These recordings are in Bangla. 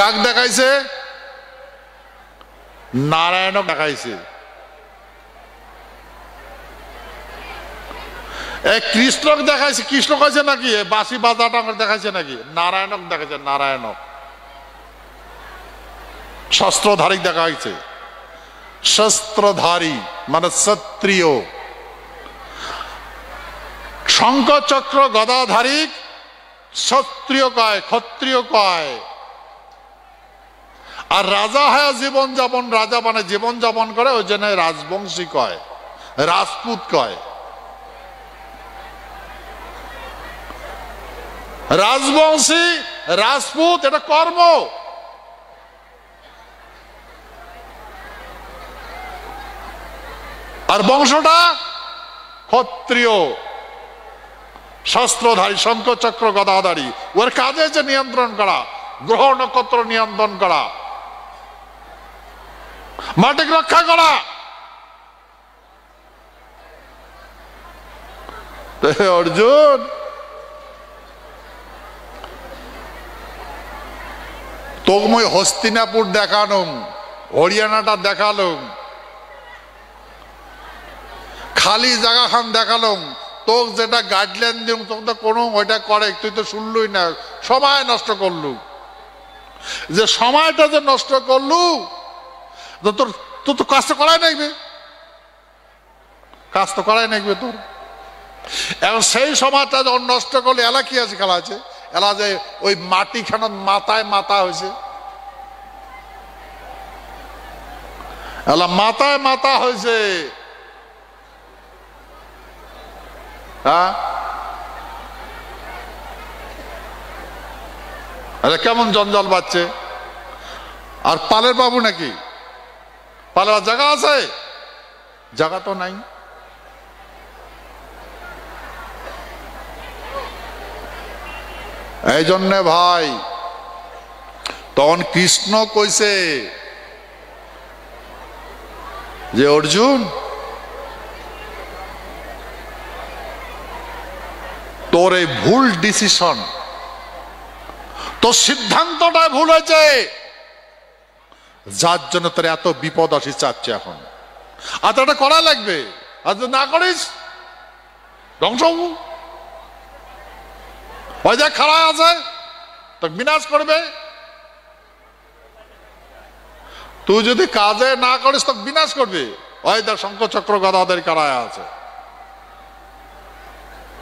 কাক দেখাইছে? নারায়ণক দেখাইছে। কৃষ্ণক দেখাইছে। কৃষ্ণ কইছে নাকি বাঁশি বাজাটা দেখাইছে নাকি? নারায়ণক দেখাইছে। নারায়ণক শস্ত্রধারী দেখাইছে। শস্ত্রধারী মানে ক্ষত্রিয়। শঙ্খ চক্র গদাধারী ক্ষত্রিয় কয়, ক্ষত্রিয় কয়। আর রাজা হয় জীবন যাপন, রাজা মানে জীবন যাপন করে, ওই জন্য রাজবংশী কয়, রাজপুত কয়। রাজবংশী রাজপুত এটা কর্ম। আর বংশটা ক্ষত্রিয়, শস্ত্রধারী, শঙ্খ চক্র গদাধারী। ওর কাজে যে নিয়ন্ত্রণ করা, গ্রহ নক্ষত্র নিয়ন্ত্রণ করা, মাটিকে রক্ষা করা। অর্জুন তোকে হস্তিনাপুর দেখানো, হরিয়ানাটা দেখালো, খালি জায়গা খান দেখালো, তোকে যেটা গাইডলাইন দিল তোকে তো কোনো ওইটা করে, তুই তো শুনলুই না, সময় নষ্ট করলু। যে সময়টা যে নষ্ট করলু, তোর তোর তো কাজ তো করাই নাকবে, কাজ তো করাই নাকবে তোর। এখন সেই সময়টা যখন নষ্ট করলে এলা কি আছে, খেলা আছে এলা যে ওই মাটি খানা মাথায় মাথা হয়েছে, এলা মাথায় মাথা হয়েছে। হ্যাঁ, কেমন জঞ্জাল বাজছে। আর পালের বাবু নাকি? পালের জায়গা আছে? জায়গা তো নাই। এই জন্যে ভাই তখন কৃষ্ণ কইছে যে অর্জুন তোর এই ভুল ডিসিশন, তোর সিদ্ধান্তটা ভুল হয়েছে, যার জন্য তোর এত বিপদ আসি চাচ্ছে এখন। আর তো এটা করা লাগবে, আর যদি না করিস ধ্বংস। ওই যে খাড়া আছে তো বিনাশ করবে, তুই যদি কাজে না করিস তো বিনাশ করবে। ওই দেখ শঙ্খ চক্র গদাধারী কারায় আছে,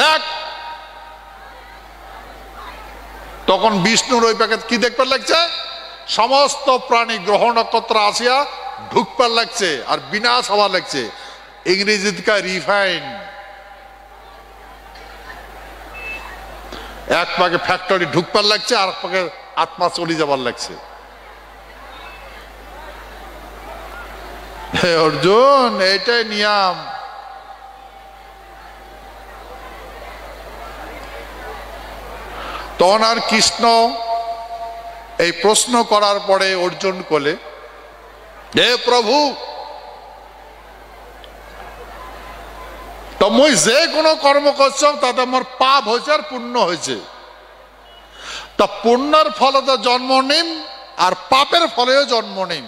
দেখ। তখন বিষ্ণুর ওই প্যাকেট কি দেখবার লাগছে? সমস্ত প্রাণী গ্রহ নক্ষত্র আসিয়া ঢুকবার লাগছে আর বিনাশ হওয়ার লাগছে। ইংরেজিতে রিফাইন। এক পাকে ফ্যাক্টরি ঢুকবার লাগছে, আর এক পাকে আত্মা চলে যাবার লাগছে। হে অর্জুন, এইটাই নিয়ম। তখন আর কৃষ্ণ এই প্রশ্ন করার পরে অর্জুন বলে, হে প্রভু, তুমি যে কোনো কর্ম করছো তাতে আমার পাপ হয়েছে আর পুণ্য হয়েছে। তা পুণ্যের ফলে তো জন্ম নিম আর পাপের ফলেও জন্ম নিম,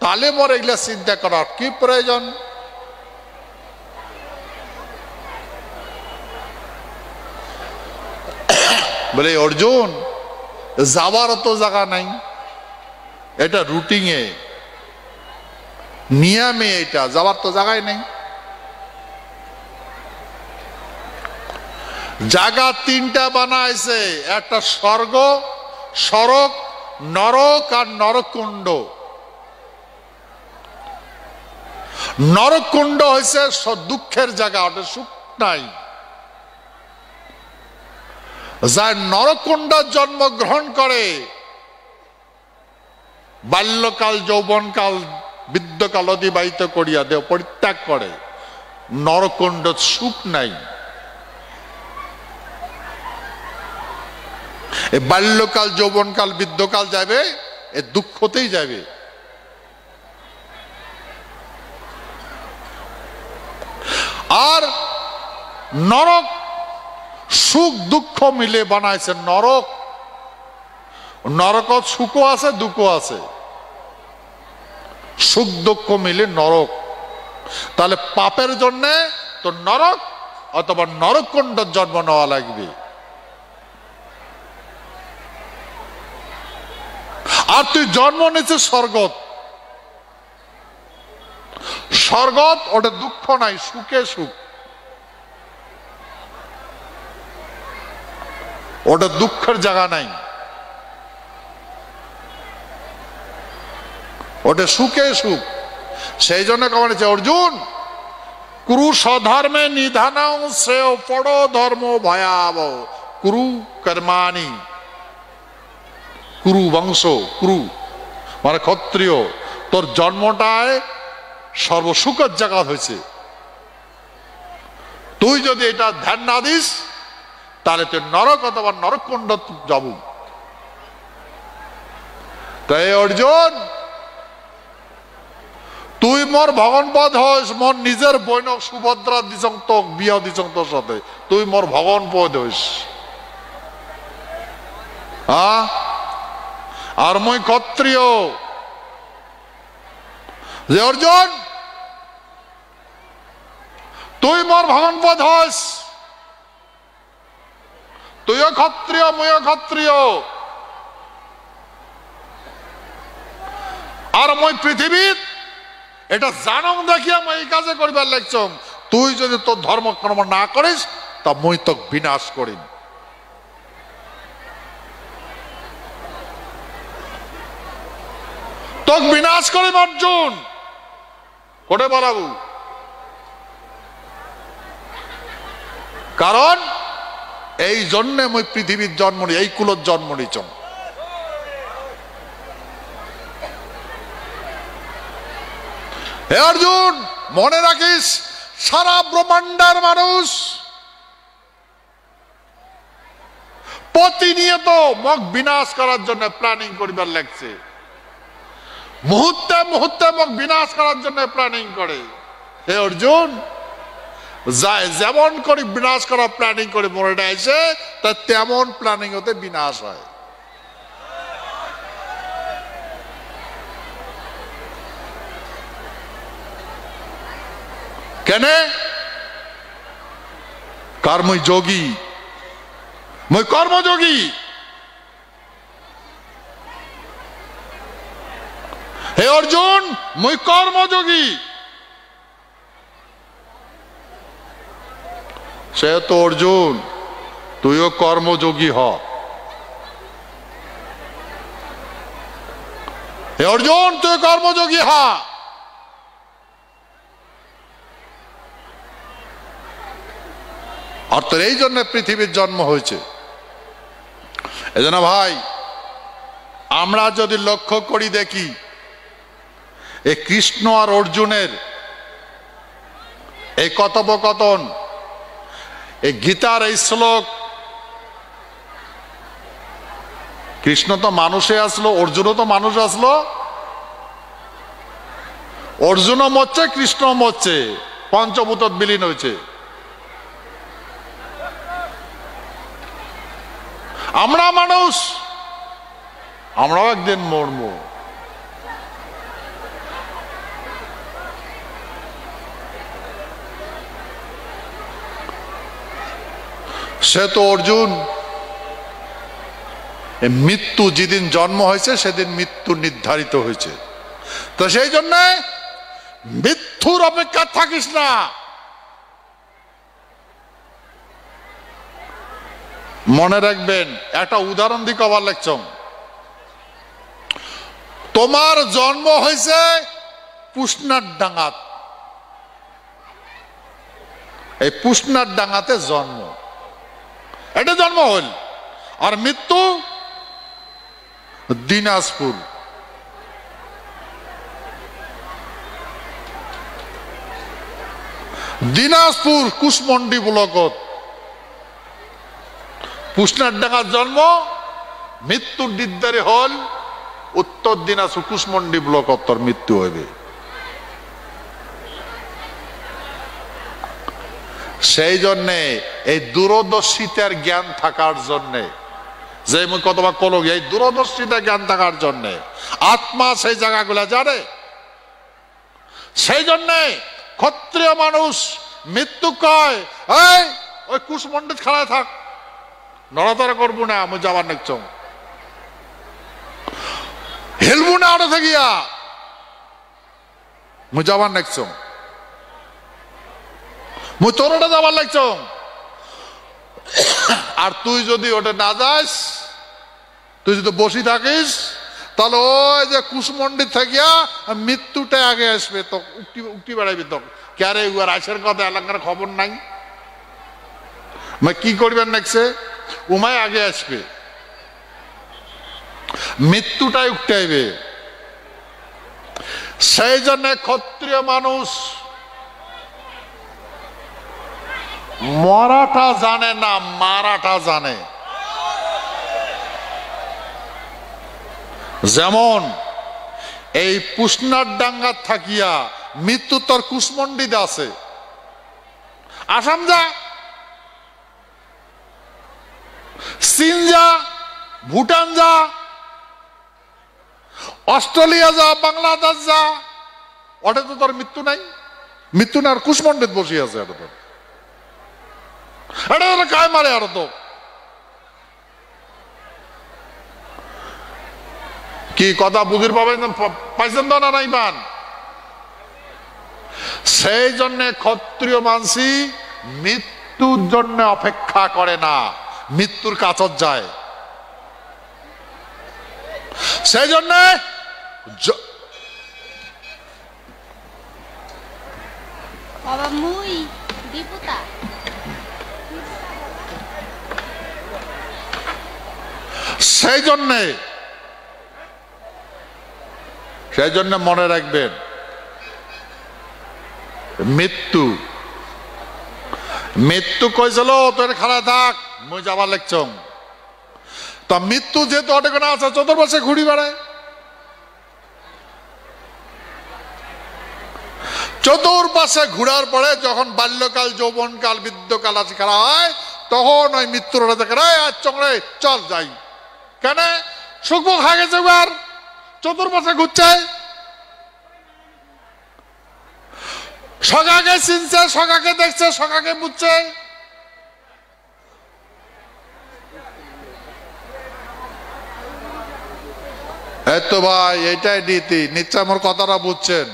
তাহলে মোর এগুলা চিন্তা করার কি প্রয়োজন? বলে অর্জুন, যাবার তো জায়গা নাই, এটা রুটিনে নিয়মে, এটা যাবার তো জায়গায় নেই। জায়গা তিনটা বানাইছে, একটা স্বর্গ, সড়ক, নরক আর নরকুণ্ড। নরকুণ্ড হয়েছে দুঃখের জায়গা, ওটা সুখ নাই। যার নরকুণ্ডের জন্মগ্রহণ করে, বাল্যকাল যৌবনকাল বৃদ্ধকাল অতিবাহিত করিয়া দেহ পরিত্যাগ করে, নরকুণ্ড সুখ নাই। এই বাল্যকাল যৌবনকাল বৃদ্ধকাল যাবে, এ দুঃখতেই যাবে। আর নরক সুখ দুঃখ মিলে বানাইছে নরক। নরকত সুখও আছে দুঃখও আছে, সুখ দুঃখ মিলে নরক। তাহলে পাপের জন্য তো নরক অথবা নরককুণ্ডের জন্ম নেওয়া লাগবে। আর তুই জন্ম নিয়েছিস স্বর্গত, স্বর্গত ওটা দুঃখ নাই, সুখে সুখ, ওটা দুঃখের জায়গা নাই, ওটা সুখে সুখ। সেই জন্য কেমন অর্জুন, কুরু স্বধর্মে নিধানং শ্রেয় পড়ো ধর্ম ভয়াবহ কুরু কর্মাণি। কুরু বংশ, কুরু মানে ক্ষত্রিয়, তোর জন্মটায় সর্বসুখের জায়গা হয়েছে। তুই যদি এটা ধ্যান না দিস তাহলে তুই নরক অথবা নরককুণ্ড যাব। তাই অর্জুন, তুই মোর ভগবানপদ হইস, মোর নিজের বৈনক সুভদ্রা দিছং তোক বিয়া দিছং তোর সাথে, তুই মোর ভগবানপদ হইস। আর মই ক্ষত্রিয়। যে অর্জুন, তুই মোর ভগবানপদ হইস, তুইও ক্ষত্রিয় মইও ক্ষত্রিয়, আর মই পৃথিবীত এটা জানং দেখিয়া মই এই কাজে করিবার লাগছম। তুই যদি তোর ধর্মকর্ম না করিস তা মই তোক বিনাশ করিম। তোক বিনাশ করিম অর্জুন, কোটে বলাবু। কারণ এই জন্যে মই পৃথিবীর জন্ম নি, এই কুলত জন্ম নিছম। হে অর্জুন, মনে রাখিস সারা ব্রহ্মাণ্ডের মানুষ প্রতিনিয়ত মগ বিনাশ করার জন্য প্ল্যানিং করিবার লাগছে। মুহূর্তে মুহূর্তে মগ বিনাশ করার জন্য প্ল্যানিং করে। হে অর্জুন, যেমন করে বিনাশ করা প্ল্যানিং করে মরে আসে, তা তেমন প্ল্যানিং হতে বিনাশ হয়। কেন? কার মই যোগী, মই কর্মযোগী। হে অর্জুন, মই কর্মযোগী। সে তো অর্জুন, তুইও কর্মযোগী হ। হে অর্জুন, তুই কর্মযোগী হ। আর তোর এই জন্য পৃথিবীর জন্ম হয়েছে। এজন্য ভাই, আমরা যদি লক্ষ্য করি দেখি, এই কৃষ্ণ আর অর্জুনের এই কথোপকথন, এই গীতার এই শ্লোক, কৃষ্ণ তো মানুষে আসলো, অর্জুনও তো মানুষ আসলো। অর্জুনও মরছে, কৃষ্ণ মরছে, পঞ্চভূত বিলীন হয়েছে। আমরা মানুষ, আমরাও একদিন মরব। সে তো অর্জুন, মৃত্যু যেদিন জন্ম হয়েছে সেদিন মৃত্যু নির্ধারিত হয়েছে। তো সেই জন্য মৃত্যুর অপেক্ষা থাকিস না। মনে রাখবেন, একটা উদাহরণ দিয়ে কবার লাগছম। তোমার জন্ম হয়েছে পুষ্নার ডাঙ্গাত, এই পুষ্নার ডাঙ্গাতে জন্ম, এটা জন্ম হল। আর মৃত্যু দিনাজপুর। দিনাজপুর কুশমন্ডি ব্লকত পুষ্নার ডাঙ্গার জন্ম, মৃত্যুর নির্ধারে হল উত্তর দিনাজপুর কুশমন্ডি ব্লকত তোর মৃত্যু হইবে। সেই জন্যে এই দূরদর্শিতার জ্ঞান থাকার জন্যে যে মুই কতবার কলো এই দূরদর্শিতা জ্ঞান থাকার জন্য আত্মা সেই জায়গাগুলা জানে। সেই জন্যে ক্ষত্রিয় মানুষ মৃত্যু কয় এই ওই কুশমন্ডিত খাড়ায় থাক, নড়াচড়া করবো না, আমি যাবার নেছ হেলবো না, ওটা থাকিয়া মুই যাবার নেছ, মুই তোর ওটা যাবার লাগছ। আর তুই যদি ওটা না যাস, তুই যদি বসি থাকিস, তাহলে ওই যে কুশমন্ডিত থাকিয়া মৃত্যুটা আগে আসবে, তো উক্তি বেড়াইবি। তো ক্যারে উয়ার আইসের কথা এলাকার খবর নাই, কি করবেন নেক্সে উমায় আগে আসবে, মৃত্যুটাই উঠতে আইবে। সেই জন্য ক্ষত্রিয় মানুষ মরাটা জানে না, মারাটা জানে। যেমন এই পুষ্নার ডাঙ্গার থাকিয়া মৃত্যু তোর কুশমন্ডিতে আছে, আসাম যা, চীন যা, ভুটান যা, অস্ট্রেলিয়া যা, বাংলাদেশ যা, ওটা তো তোর মৃত্যু নাই, মৃত্যু না, আর কুশমন্ডিত বসে আছে। এটা তো এটা কায় মারে, আর তো কি কথা বুঝির পাবেন, পাইছেন তো না নাই পান? সেই জন্য ক্ষত্রিয় মানসি মৃত্যুর জন্য অপেক্ষা করে না, মৃত্যুর কাছে যায়। সেই জন্য সেই জন্য মনে রাখবেন, মৃত্যু মৃত্যু কইছিল তোর খাড়া থাক, মুই যাবার লাগছ। তা মৃত্যু যেহেতু অনেক আছে, চতুর্পাশে ঘুরি বেড়ায়, চতুর্পাশে ঘুরার পরে যখন বাল্যকাল, যৌবনকাল, বৃদ্ধকাল আছে খেলা হয়, তখন ওই মৃত্যুর দেখে চংড়ে চল যাই, কেন সুখ খা গেছে, আর চতুর্পাশে ঘুরছে, সখাকে চিনছে, সখাকে দেখছে, সখাকে বুঝছে। এই তো ভাই, এইটাই নীতি। নিশ্চয় আমার কথাটা বুঝছেন।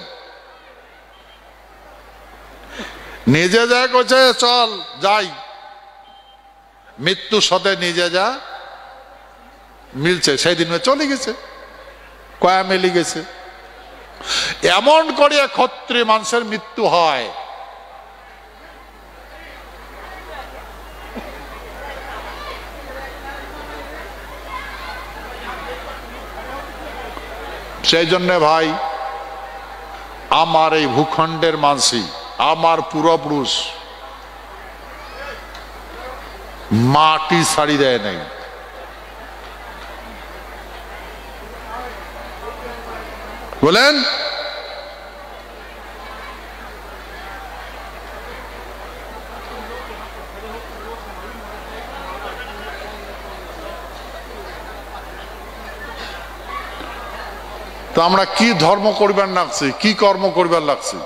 নিজে যা করছে চল যাই, মৃত্যুর সাথে নিজে যা মিলছে, সেই দিন চলে গেছে, কয়া মিলি গেছে। এমন করিয়া ক্ষত্রিয় মানুষের মৃত্যু হয়। সেই জন্য ভাই, আমার এই ভূখণ্ডের মানসি, আমার পূর্বপুরুষ মাটি ছাড়ি দেয় নাই। বলেন, তো আমরা কি ধর্ম করবার লাগছি, কি কর্ম করবার লাগছি?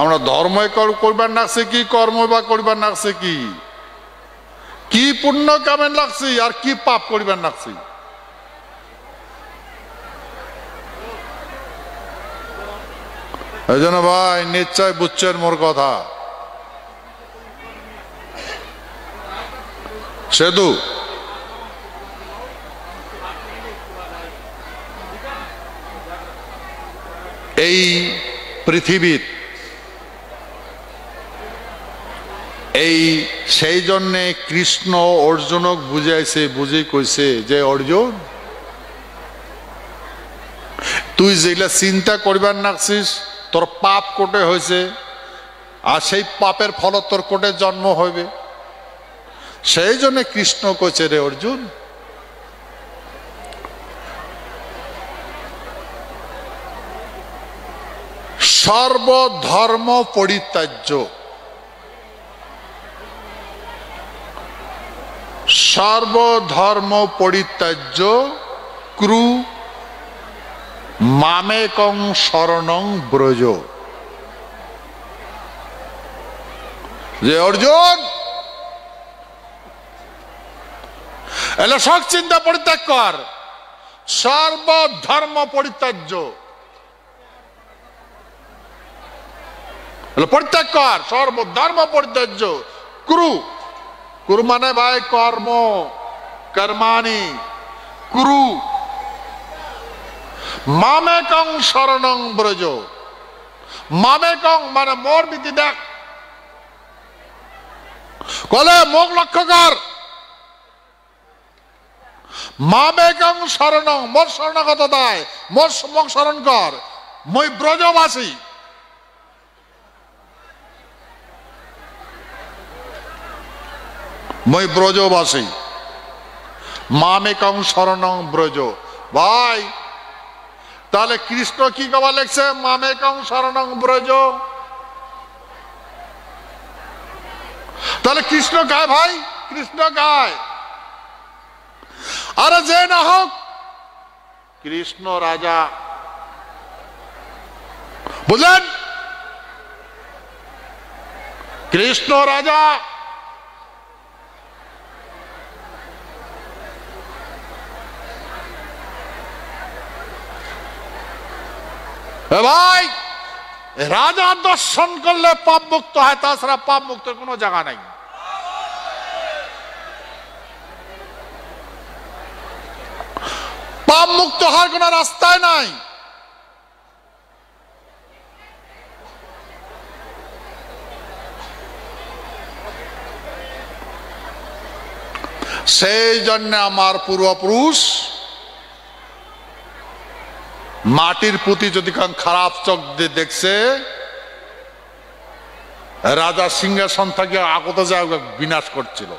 আমরা ধর্ম করবার লাগছে কি, কর্ম বা করবার লাগছে কি, কি পুণ্য কামেন লাগছি আর কি পাপ করবার লাগছি? এই জন্য ভাই নিশ্চয় বুঝছেন মোর কথা। সেতু এই পৃথিবীর এই সেই জন্যে কৃষ্ণ অর্জুনক বুঝাইছে, বুঝে কইছে যে অর্জুন, তুই যেগুলা চিন্তা করবার নাকছিস, তোর পাপ কোটে হয়েছে, আর সেই পাপের ফল তোর কোটে জন্ম হইবে। সেই জন্য কৃষ্ণ কইছে, রে অর্জুন, সর্বধর্ম পরিত্যাজ্য, সর্বধর্ম পরিত্যাজ্য ক্রু মামেকং শরণং ব্রজ। যে অর্জুন এলে শখ চিন্তা পরিত্যাগ কর, সর্বধর্ম পরিত্যাজ্য পরিত্যাগ কর, সর্বধর্ম পরিত্যাজ্য কুরু, কুরু মানে ভাই কর্ম, কর্মাণি কুরু মামেকং শরণং ব্রজ। মামেকং মানে মোর বিধি দেখ, কলে মুখ লক্ষ্য কর। মামেকং শরণং মোর শরণাগত দায়, মোর মুখ শরণ কর। মই ব্রজবাসী, মই ব্রজবাসী। মামেকং শরণং ব্রজ। ভাই তাহলে কৃষ্ণ কি কবা লেখছে মামেকং শরণং ব্রজ? তাহলে কৃষ্ণ গায় ভাই, কৃষ্ণ গায়। আরে যে না হোক কৃষ্ণ রাজা, বুঝলেন? কৃষ্ণ রাজা। ভাই রাজা দর্শন করলে পাপ মুক্ত হয়, তাছাড়া পাপ মুক্তের কোনো জায়গা নাই। পাপ মুক্ত হওয়ার কোন রাস্তায় নাই। সেই জন্য আমার পূর্বপুরুষ মাটির প্রতি যদি খারাপ চোখ দিয়ে দেখছে, রাজা সিংহাসন থেকে আগত যা বিনাশ করছিল।